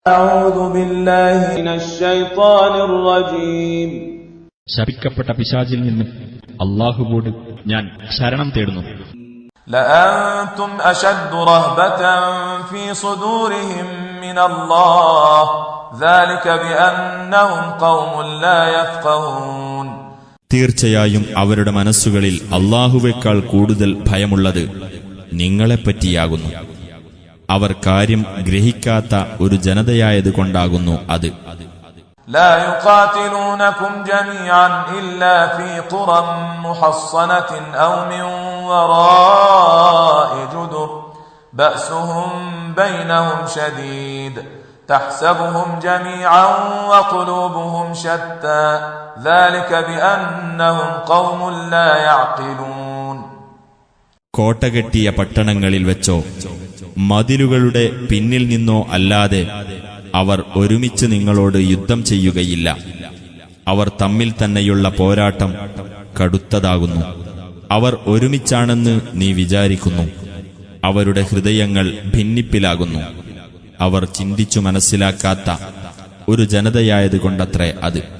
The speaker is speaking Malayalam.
അഊദു ബില്ലാഹി മിനശ് ശൈത്വാനിർ റജീം. ശപിക്കപ്പെട്ട പിശാചിൽ നിന്ന് അല്ലാഹുവോട് ഞാൻ ശരണം തേടുന്നു. ലഅൻതും അശദ്ദു റഹ്ബതൻ ഫീ സുദൂരിഹിം മിനല്ലാഹ് ദാലിക ബിഅന്നഹും ഖൗമുൻ ലാ യഫ്ഖഹൂൻ. തീർച്ചയായും അവരുടെ മനസ്സുകളിൽ അല്ലാഹുവേക്കാൾ കൂടുതൽ ഭയമുള്ളത് നിങ്ങളെപ്പറ്റിയാകുന്നു. അവർ കാര്യം ഗ്രഹിക്കാത്ത ഒരു ജനതയായതുകൊണ്ടാകുന്നു അത്. لا يقاتلونكم جميعا إلا في قرى محصنة أو من وراء جدر بأسهم بينهم شديد تحسبهم جميعا وقلوبهم شتى ذلك بأنهم قوم لا يعقلون. കോട്ടകെട്ടിയ പട്ടണങ്ങളിൽ വെച്ചോ മതിലുകളുടെ പിന്നിൽ നിന്നോ അല്ലാതെ അവർ ഒരുമിച്ച് നിങ്ങളോട് യുദ്ധം ചെയ്യുകയില്ല. അവർ തമ്മിൽ തന്നെയുള്ള പോരാട്ടം കടുത്തതാകുന്നു. അവർ ഒരുമിച്ചാണെന്ന് നീ വിചാരിക്കുന്നു. അവരുടെ ഹൃദയങ്ങൾ ഭിന്നിപ്പിലാകുന്നു. അവർ ചിന്തിച്ചു മനസ്സിലാക്കാത്ത ഒരു ജനതയായതുകൊണ്ടത്രേ അത്.